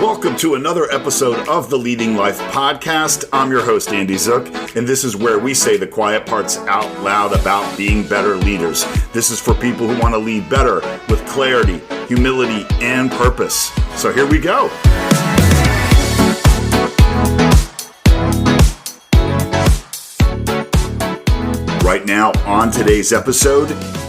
Welcome to another episode of the Leading Life Podcast. I'm your host, Andy Zook, and this is where we say the quiet parts out loud about being better leaders. This is for people who want to lead better with clarity, humility, and purpose. So here we go. Right now, on today's episode,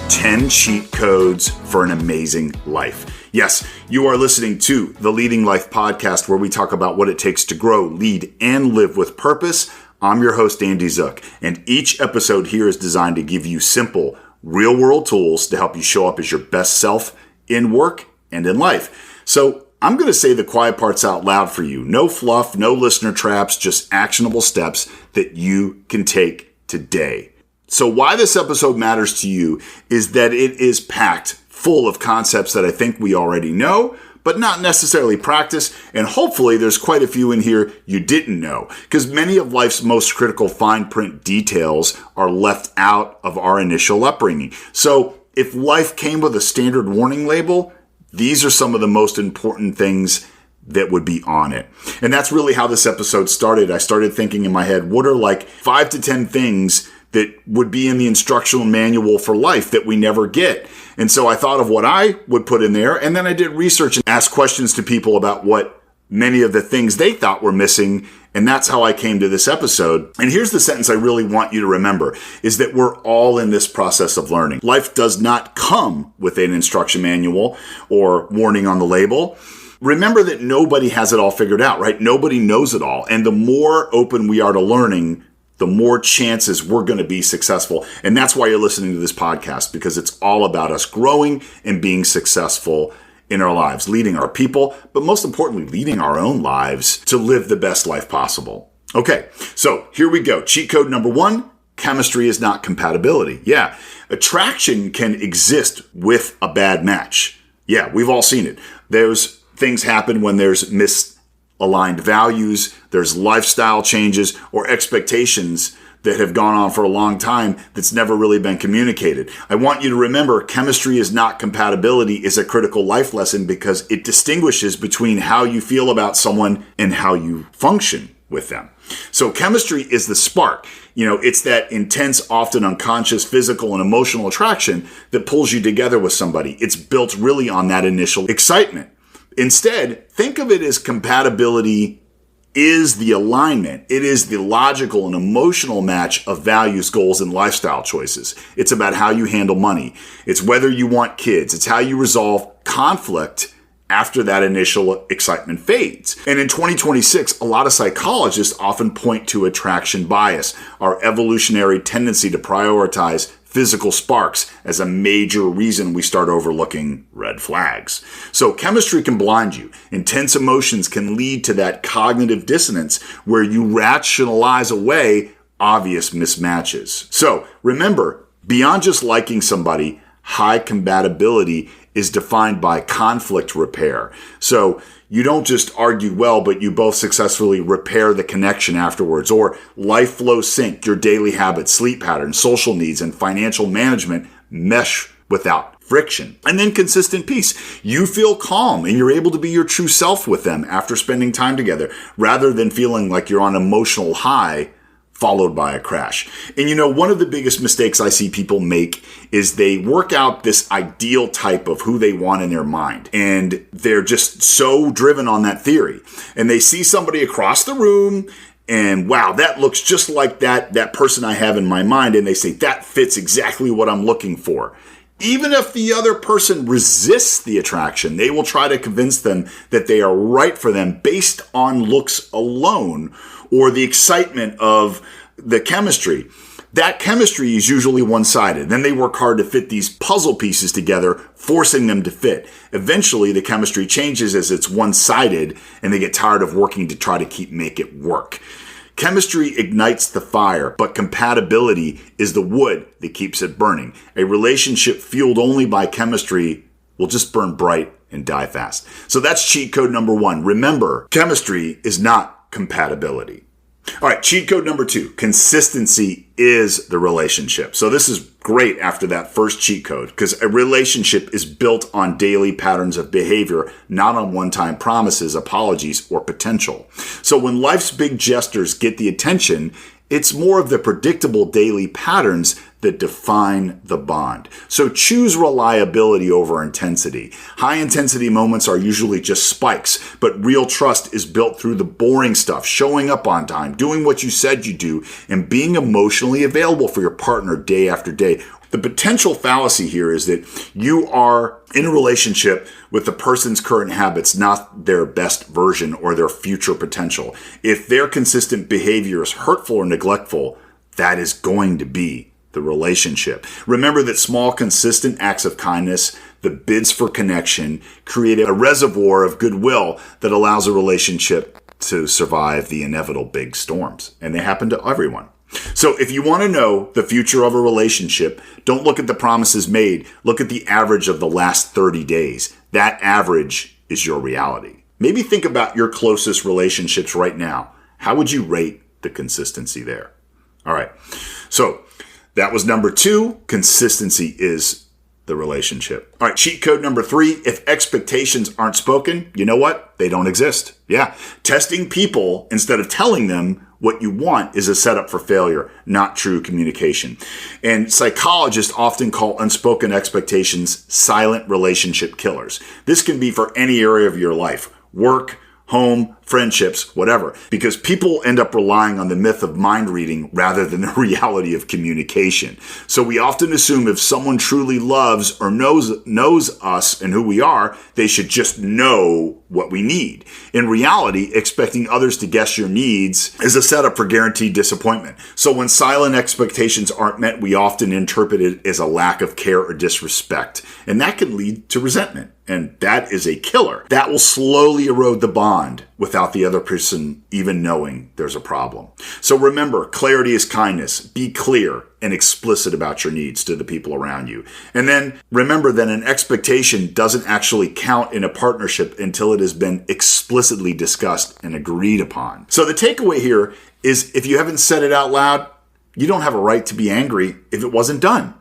10 cheat codes for an amazing life. Yes, you are listening to the Leading Life Podcast, where we talk about what it takes to grow, lead, and live with purpose. I'm your host, Andy Zook, and each episode here is designed to give you simple, real-world tools to help you show up as your best self in work and in life. So I'm going to say the quiet parts out loud for you. No fluff, no listener traps, just actionable steps that you can take today. So why this episode matters to you is that it is packed full of concepts that I think we already know, but not necessarily practice. And hopefully there's quite a few in here you didn't know, because many of life's most critical fine print details are left out of our initial upbringing. So if life came with a standard warning label, these are some of the most important things that would be on it. And that's really how this episode started. I started thinking in my head, what are like 5 to 10 things that would be in the instructional manual for life that we never get? And so I thought of what I would put in there, and then I did research and asked questions to people about what many of the things they thought were missing, and that's how I came to this episode. And here's the sentence I really want you to remember, is that we're all in this process of learning. Life does not come with an instruction manual or warning on the label. Remember that nobody has it all figured out, right? Nobody knows it all. And the more open we are to learning, the more chances we're going to be successful. And that's why you're listening to this podcast, because it's all about us growing and being successful in our lives, leading our people, but most importantly, leading our own lives to live the best life possible. Okay, so here we go. Cheat code number 1, chemistry is not compatibility. Yeah, attraction can exist with a bad match. Yeah, we've all seen it. There's things happen when there's misaligned values, there's lifestyle changes or expectations that have gone on for a long time that's never really been communicated. I want you to remember, chemistry is not compatibility is a critical life lesson, because it distinguishes between how you feel about someone and how you function with them. So chemistry is the spark. You know, it's that intense, often unconscious physical and emotional attraction that pulls you together with somebody. It's built really on that initial excitement. Instead, think of it as compatibility is the alignment. It is the logical and emotional match of values, goals, and lifestyle choices. It's about how you handle money. It's whether you want kids. It's how you resolve conflict after that initial excitement fades. And in 2026, a lot of psychologists often point to attraction bias, our evolutionary tendency to prioritize physical sparks as a major reason we start overlooking red flags. So chemistry can blind you. Intense emotions can lead to that cognitive dissonance where you rationalize away obvious mismatches. So remember, beyond just liking somebody, high compatibility is defined by conflict repair. So you don't just argue well, but you both successfully repair the connection afterwards. Or life flow sync, your daily habits, sleep patterns, social needs, and financial management mesh without friction. And then consistent peace. You feel calm and you're able to be your true self with them after spending time together, rather than feeling like you're on an emotional high followed by a crash. And you know, one of the biggest mistakes I see people make is they work out this ideal type of who they want in their mind. And they're just so driven on that theory. And they see somebody across the room and wow, that looks just like that person I have in my mind. And they say, that fits exactly what I'm looking for. Even if the other person resists the attraction, they will try to convince them that they are right for them based on looks alone or the excitement of the chemistry. That chemistry is usually one-sided. Then they work hard to fit these puzzle pieces together, forcing them to fit. Eventually, the chemistry changes as it's one-sided, and they get tired of working to try to make it work. Chemistry ignites the fire, but compatibility is the wood that keeps it burning. A relationship fueled only by chemistry will just burn bright and die fast. So that's cheat code number 1. Remember, chemistry is not compatibility. All right, cheat code number 2, consistency is the relationship. So this is great after that first cheat code, because a relationship is built on daily patterns of behavior, not on one-time promises, apologies, or potential. So when life's big gestures get the attention, it's more of the predictable daily patterns that define the bond. So choose reliability over intensity. High intensity moments are usually just spikes, but real trust is built through the boring stuff, showing up on time, doing what you said you do, and being emotionally available for your partner day after day. The potential fallacy here is that you are in a relationship with the person's current habits, not their best version or their future potential. If their consistent behavior is hurtful or neglectful, that is going to be the relationship. Remember that small, consistent acts of kindness, the bids for connection, create a reservoir of goodwill that allows a relationship to survive the inevitable big storms. And they happen to everyone. So if you want to know the future of a relationship, don't look at the promises made. Look at the average of the last 30 days. That average is your reality. Maybe think about your closest relationships right now. How would you rate the consistency there? All right. So that was number 2. Consistency is the relationship. All right. Cheat code number 3. If expectations aren't spoken, you know what? They don't exist. Yeah. Testing people instead of telling them what you want is a setup for failure, not true communication. And psychologists often call unspoken expectations silent relationship killers. This can be for any area of your life, work, home, friendships, whatever, because people end up relying on the myth of mind reading rather than the reality of communication. So we often assume if someone truly loves or knows us and who we are, they should just know what we need. In reality, expecting others to guess your needs is a setup for guaranteed disappointment. So when silent expectations aren't met, we often interpret it as a lack of care or disrespect, and that can lead to resentment. And that is a killer. That will slowly erode the bond without the other person even knowing there's a problem. So remember, clarity is kindness. Be clear and explicit about your needs to the people around you. And then remember that an expectation doesn't actually count in a partnership until it has been explicitly discussed and agreed upon. So the takeaway here is if you haven't said it out loud, you don't have a right to be angry if it wasn't done.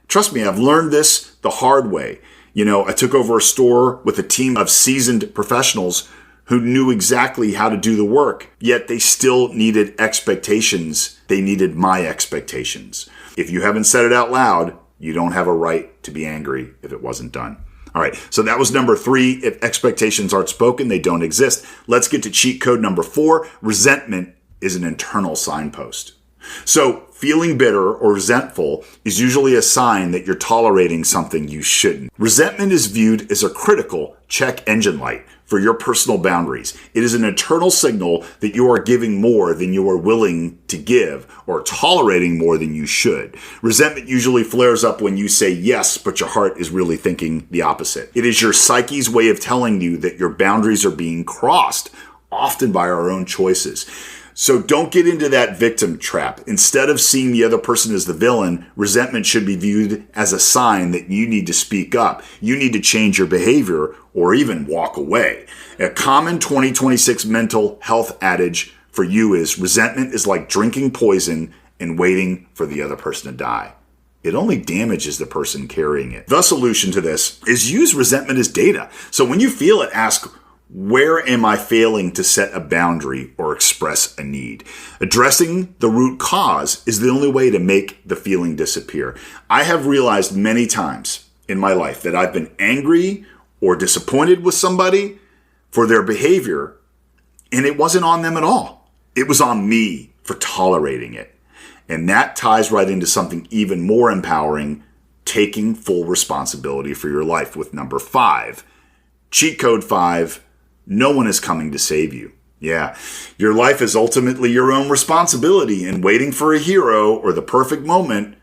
Trust me, I've learned this the hard way. I took over a store with a team of seasoned professionals who knew exactly how to do the work, yet they still needed expectations. They needed my expectations. If you haven't said it out loud, you don't have a right to be angry if it wasn't done. All right, so that was number 3. If expectations aren't spoken, they don't exist. Let's get to cheat code number 4. Resentment is an internal signpost. So feeling bitter or resentful is usually a sign that you're tolerating something you shouldn't. Resentment is viewed as a critical check engine light for your personal boundaries. It is an internal signal that you are giving more than you are willing to give or tolerating more than you should. Resentment usually flares up when you say yes, but your heart is really thinking the opposite. It is your psyche's way of telling you that your boundaries are being crossed, often by our own choices. So don't get into that victim trap. Instead of seeing the other person as the villain, resentment should be viewed as a sign that you need to speak up. You need to change your behavior or even walk away. A common 2026 mental health adage for you is resentment is like drinking poison and waiting for the other person to die. It only damages the person carrying it. The solution to this is use resentment as data. So when you feel it, ask, where am I failing to set a boundary or express a need? Addressing the root cause is the only way to make the feeling disappear. I have realized many times in my life that I've been angry or disappointed with somebody for their behavior, and it wasn't on them at all. It was on me for tolerating it. And that ties right into something even more empowering, taking full responsibility for your life with number 5. Cheat code 5. No one is coming to save you. Yeah, your life is ultimately your own responsibility, and waiting for a hero or the perfect moment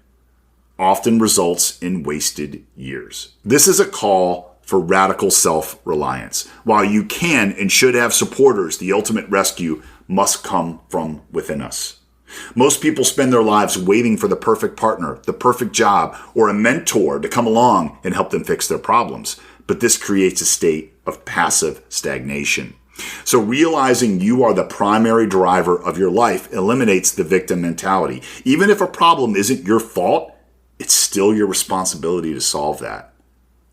often results in wasted years. This is a call for radical self-reliance. While you can and should have supporters, the ultimate rescue must come from within us. Most people spend their lives waiting for the perfect partner, the perfect job, or a mentor to come along and help them fix their problems. But this creates a state of passive stagnation. So realizing you are the primary driver of your life eliminates the victim mentality. Even if a problem isn't your fault, it's still your responsibility to solve that.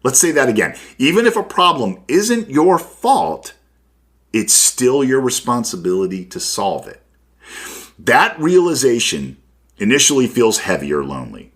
Let's say that again. Even if a problem isn't your fault, it's still your responsibility to solve it. That realization initially feels heavy or lonely.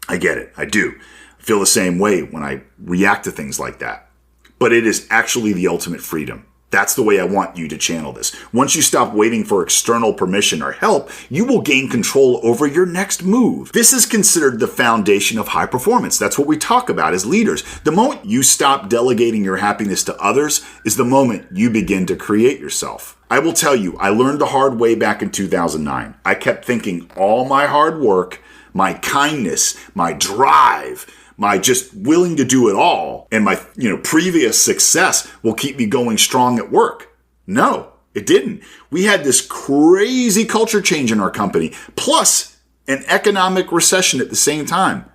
I get it. I do. I feel the same way when I react to things like that. But it is actually the ultimate freedom. That's the way I want you to channel this. Once you stop waiting for external permission or help, you will gain control over your next move. This is considered the foundation of high performance. That's what we talk about as leaders. The moment you stop delegating your happiness to others is the moment you begin to create yourself. I will tell you, I learned the hard way back in 2009. I kept thinking all my hard work, my kindness, my drive, my just willing to do it all, and my previous success will keep me going strong at work. No, it didn't. We had this crazy culture change in our company, plus an economic recession at the same time.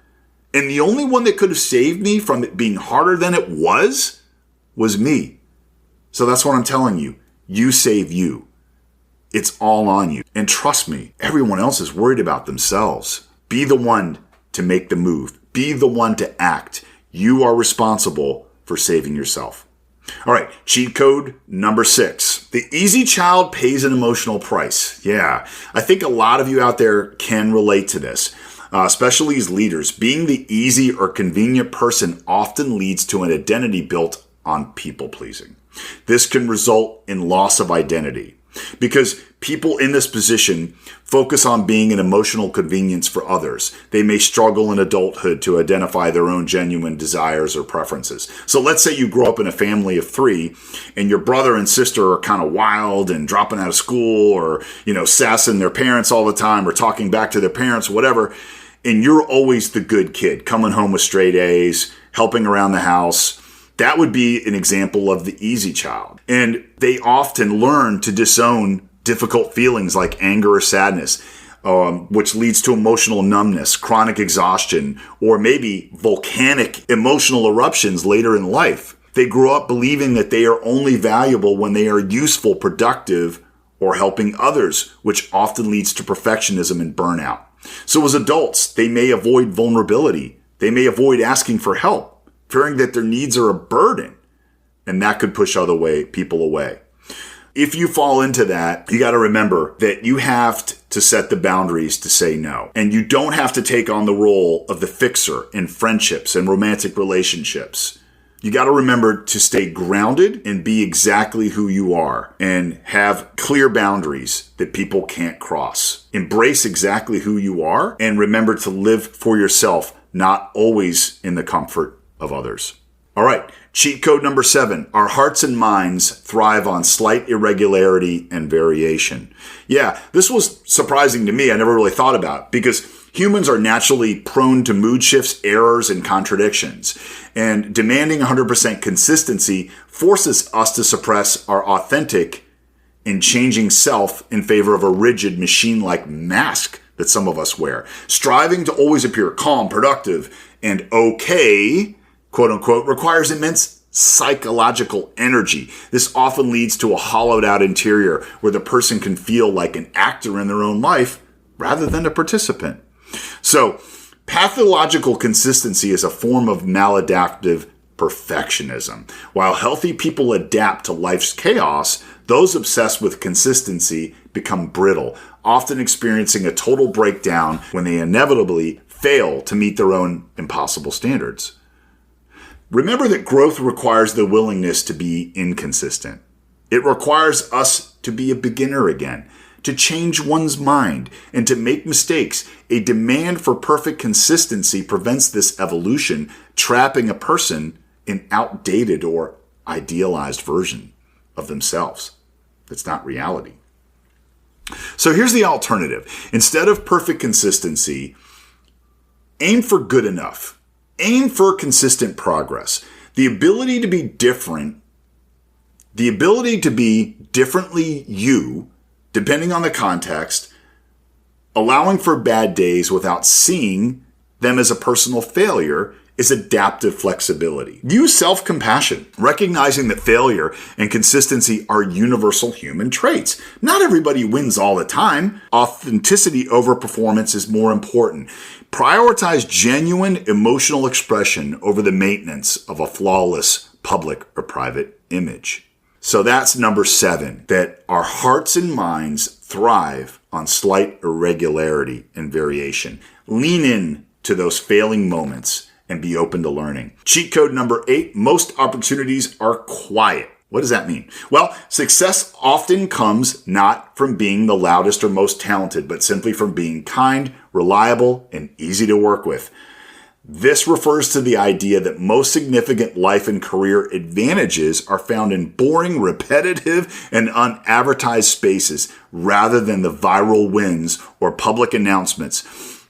And the only one that could have saved me from it being harder than it was me. So that's what I'm telling you. You save you. It's all on you. And trust me, everyone else is worried about themselves. Be the one to make the move. Be the one to act. You are responsible for saving yourself. All right, cheat code number 6. The easy child pays an emotional price. Yeah, I think a lot of you out there can relate to this, especially as leaders. Being the easy or convenient person often leads to an identity built on people pleasing. This can result in loss of identity because people in this position focus on being an emotional convenience for others. They may struggle in adulthood to identify their own genuine desires or preferences. So let's say you grow up in a family of 3 and your brother and sister are kind of wild and dropping out of school or, sassing their parents all the time or talking back to their parents, whatever. And you're always the good kid, coming home with straight A's, helping around the house. That would be an example of the easy child. And they often learn to disown difficult feelings like anger or sadness, which leads to emotional numbness, chronic exhaustion, or maybe volcanic emotional eruptions later in life. They grow up believing that they are only valuable when they are useful, productive, or helping others, which often leads to perfectionism and burnout. So as adults, they may avoid vulnerability. They may avoid asking for help, fearing that their needs are a burden, and that could push people away. If you fall into that, you got to remember that you have to set the boundaries to say no. And you don't have to take on the role of the fixer in friendships and romantic relationships. You got to remember to stay grounded and be exactly who you are and have clear boundaries that people can't cross. Embrace exactly who you are and remember to live for yourself, not always in the comfort of others. All right, cheat code number 7. Our hearts and minds thrive on slight irregularity and variation. Yeah, this was surprising to me. I never really thought about it because humans are naturally prone to mood shifts, errors, and contradictions. And demanding 100% consistency forces us to suppress our authentic and changing self in favor of a rigid machine-like mask that some of us wear. Striving to always appear calm, productive, and okay, quote unquote, requires immense psychological energy. This often leads to a hollowed out interior where the person can feel like an actor in their own life rather than a participant. So, pathological consistency is a form of maladaptive perfectionism. While healthy people adapt to life's chaos, those obsessed with consistency become brittle, often experiencing a total breakdown when they inevitably fail to meet their own impossible standards. Remember that growth requires the willingness to be inconsistent. It requires us to be a beginner again, to change one's mind, and to make mistakes. A demand for perfect consistency prevents this evolution, trapping a person in outdated or idealized version of themselves. That's not reality. So here's the alternative. Instead of perfect consistency, aim for good enough. Aim for consistent progress. The ability to be different, the ability to be differently you, depending on the context, allowing for bad days without seeing them as a personal failure, is adaptive flexibility. Use self-compassion, recognizing that failure and consistency are universal human traits. Not everybody wins all the time. Authenticity over performance is more important. Prioritize genuine emotional expression over the maintenance of a flawless public or private image. So that's number 7, that our hearts and minds thrive on slight irregularity and variation. Lean in to those failing moments and be open to learning. Cheat code number 8, most opportunities are quiet. What does that mean? Well, success often comes not from being the loudest or most talented, but simply from being kind, reliable, and easy to work with. This refers to the idea that most significant life and career advantages are found in boring, repetitive, and unadvertised spaces rather than the viral wins or public announcements.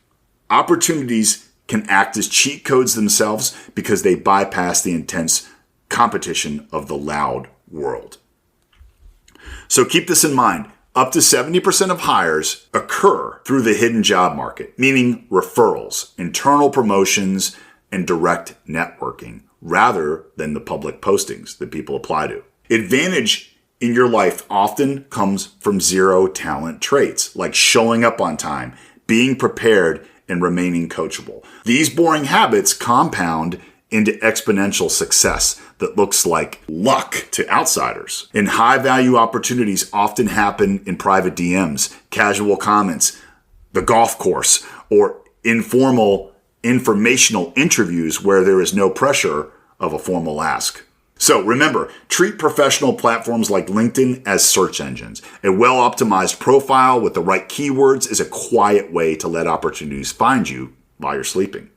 Opportunities can act as cheat codes themselves because they bypass the intense competition of the loud world. So keep this in mind. Up to 70% of hires occur through the hidden job market, meaning referrals, internal promotions, and direct networking, rather than the public postings that people apply to. Advantage in your life often comes from zero talent traits, like showing up on time, being prepared, and remaining coachable. These boring habits compound into exponential success that looks like luck to outsiders. And high-value opportunities often happen in private DMs, casual comments, the golf course, or informal informational interviews where there is no pressure of a formal ask. So remember, treat professional platforms like LinkedIn as search engines. A well-optimized profile with the right keywords is a quiet way to let opportunities find you while you're sleeping.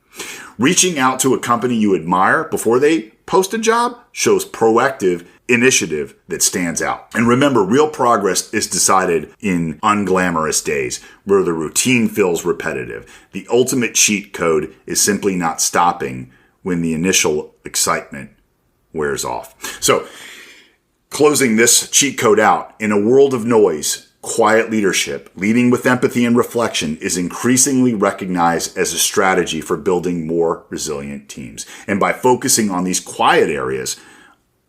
Reaching out to a company you admire before they post a job shows proactive initiative that stands out. And remember, real progress is decided in unglamorous days where the routine feels repetitive. The ultimate cheat code is simply not stopping when the initial excitement wears off. So, closing this cheat code out, in a world of noise, quiet leadership, leading with empathy and reflection, is increasingly recognized as a strategy for building more resilient teams. And by focusing on these quiet areas,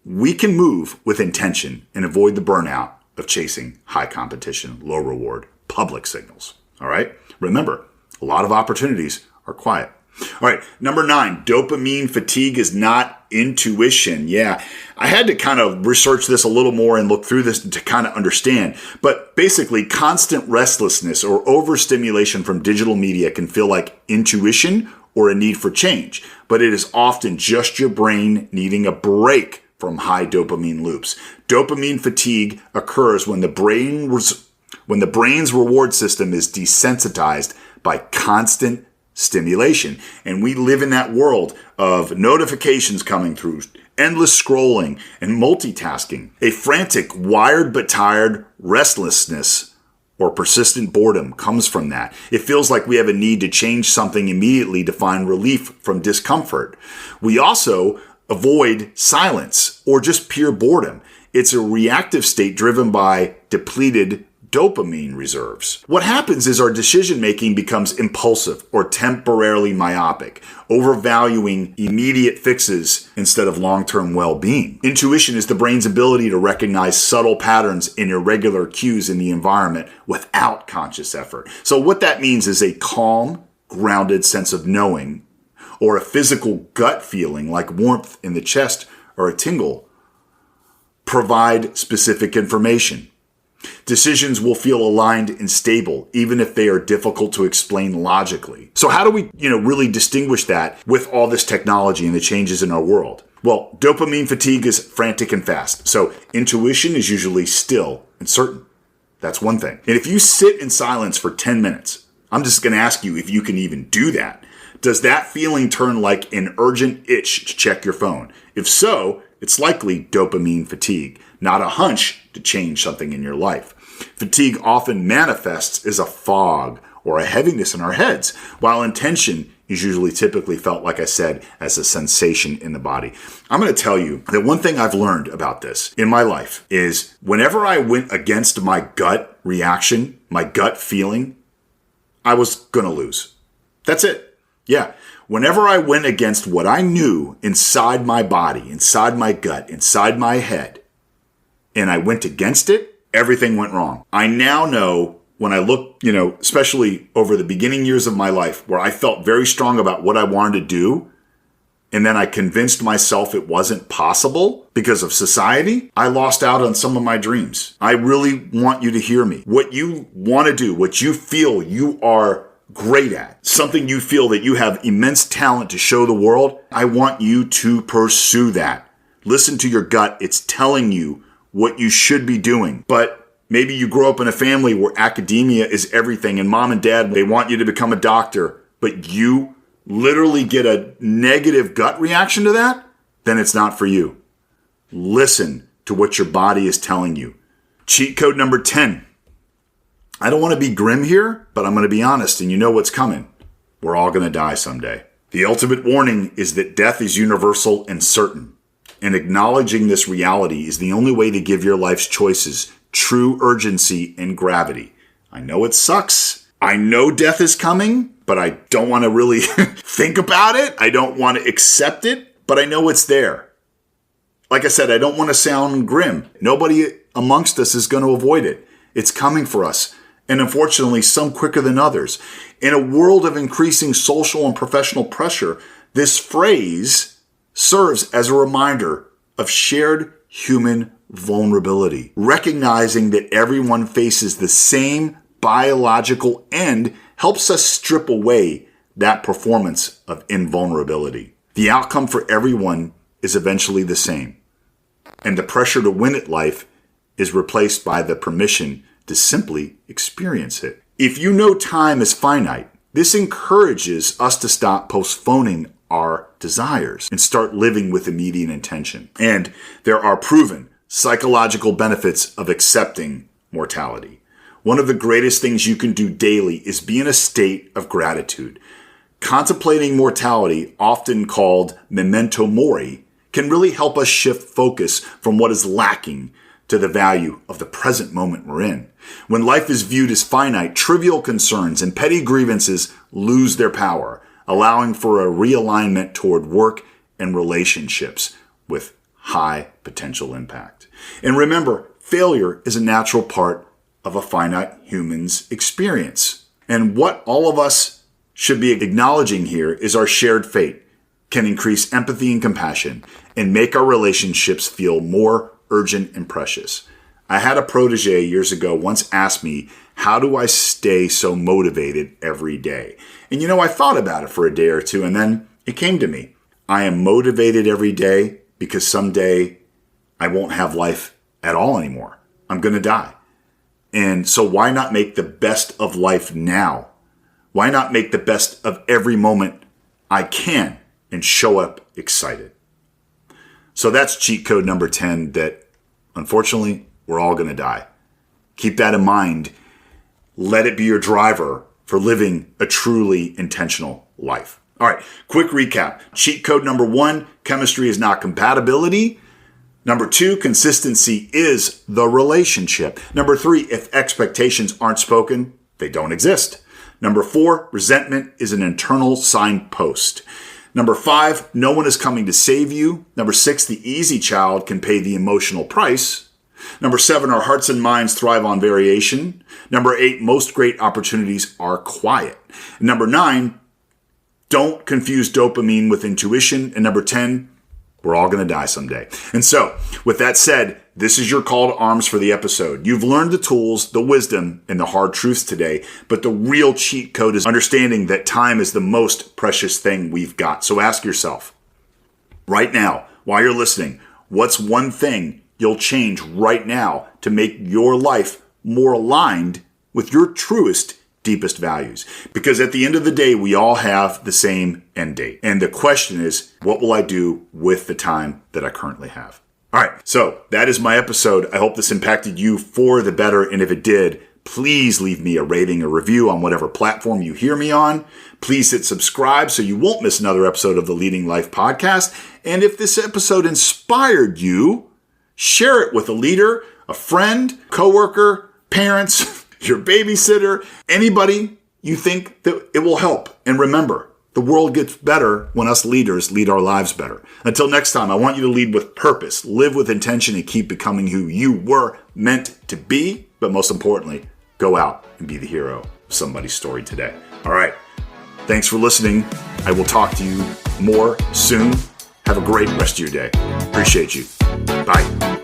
we can move with intention and avoid the burnout of chasing high competition, low reward, public signals. All right? Remember, a lot of opportunities are quiet. All right, number 9, dopamine fatigue is not intuition. Yeah, I had to kind of research this a little more and look through this to kind of understand. But basically, constant restlessness or overstimulation from digital media can feel like intuition or a need for change. But it is often just your brain needing a break from high dopamine loops. Dopamine fatigue occurs when the brain's reward system is desensitized by constant stimulation. And we live in that world of notifications coming through, endless scrolling, and multitasking. A frantic, wired but tired restlessness or persistent boredom comes from that. It feels like we have a need to change something immediately to find relief from discomfort. We also avoid silence or just pure boredom. It's a reactive state driven by depleted dopamine reserves. What happens is our decision-making becomes impulsive or temporarily myopic, overvaluing immediate fixes instead of long-term well-being. Intuition is the brain's ability to recognize subtle patterns in irregular cues in the environment without conscious effort. So what that means is a calm, grounded sense of knowing, or a physical gut feeling like warmth in the chest or a tingle, provide specific information. Decisions will feel aligned and stable, even if they are difficult to explain logically. So how do we, really distinguish that with all this technology and the changes in our world? Well, dopamine fatigue is frantic and fast. So intuition is usually still and certain. That's one thing. And if you sit in silence for 10 minutes, I'm just going to ask you if you can even do that. Does that feeling turn like an urgent itch to check your phone? If so, it's likely dopamine fatigue, not a hunch to change something in your life. Fatigue often manifests as a fog or a heaviness in our heads, while intention is usually typically felt, like I said, as a sensation in the body. I'm going to tell you that one thing I've learned about this in my life is whenever I went against my gut reaction, my gut feeling, I was going to lose. That's it. Yeah. whenever I went against what I knew inside my body, inside my gut, inside my head, and I went against it, everything went wrong. I now know when I look, especially over the beginning years of my life where I felt very strong about what I wanted to do, and then I convinced myself it wasn't possible because of society, I lost out on some of my dreams. I really want you to hear me. What you want to do, what you feel you are great at, something you feel that you have immense talent to show the world, I want you to pursue that. Listen to your gut. It's telling you what you should be doing. But maybe you grow up in a family where academia is everything and mom and dad, they want you to become a doctor, but you literally get a negative gut reaction to that, then it's not for you. Listen to what your body is telling you. Cheat code number 10. I don't want to be grim here, but I'm going to be honest, and you know what's coming. We're all going to die someday. The ultimate warning is that death is universal and certain. And acknowledging this reality is the only way to give your life's choices true urgency and gravity. I know it sucks. I know death is coming, but I don't want to really think about it. I don't want to accept it, but I know it's there. Like I said, I don't want to sound grim. Nobody amongst us is going to avoid it. It's coming for us. And unfortunately, some quicker than others. In a world of increasing social and professional pressure, this phrase serves as a reminder of shared human vulnerability. Recognizing that everyone faces the same biological end helps us strip away that performance of invulnerability. The outcome for everyone is eventually the same. And the pressure to win at life is replaced by the permission to simply experience it. If you know time is finite, this encourages us to stop postponing our desires and start living with immediate intention. And there are proven psychological benefits of accepting mortality. One of the greatest things you can do daily is be in a state of gratitude. Contemplating mortality, often called memento mori, can really help us shift focus from what is lacking to the value of the present moment we're in. When life is viewed as finite, trivial concerns and petty grievances lose their power, allowing for a realignment toward work and relationships with high potential impact. And remember, failure is a natural part of a finite human's experience. And what all of us should be acknowledging here is our shared fate can increase empathy and compassion and make our relationships feel more urgent and precious. I had a protege years ago once ask me, how do I stay so motivated every day? And I thought about it for a day or two, and then it came to me. I am motivated every day because someday I won't have life at all anymore. I'm going to die. And so why not make the best of life now? Why not make the best of every moment I can and show up excited? So that's cheat code number 10, that unfortunately we're all going to die. Keep that in mind. Let it be your driver for living a truly intentional life. All right, quick recap. Cheat code number 1, chemistry is not compatibility. Number 2, consistency is the relationship. Number 3, if expectations aren't spoken, they don't exist. Number 4, resentment is an internal signpost. Number 5, no one is coming to save you. Number 6, the easy child can pay the emotional price. Number 7, our hearts and minds thrive on variation. Number 8, most great opportunities are quiet. And number 9, don't confuse dopamine with intuition. And number 10, we're all going to die someday. And so, with that said, this is your call to arms for the episode. You've learned the tools, the wisdom, and the hard truths today, but the real cheat code is understanding that time is the most precious thing we've got. So ask yourself, right now, while you're listening, what's one thing you'll change right now to make your life more aligned with your truest, deepest values? Because at the end of the day, we all have the same end date. And the question is, what will I do with the time that I currently have? All right, so that is my episode. I hope this impacted you for the better. And if it did, please leave me a rating or review on whatever platform you hear me on. Please hit subscribe so you won't miss another episode of the Leading Life podcast. And if this episode inspired you, share it with a leader, a friend, coworker, parents, your babysitter, anybody you think that it will help. And remember, The world gets better when us leaders lead our lives better. Until next time, I want you to lead with purpose, live with intention, and keep becoming who you were meant to be. But most importantly, go out and be the hero of somebody's story today. All right. Thanks for listening. I will talk to you more soon. Have a great rest of your day. Appreciate you. Bye.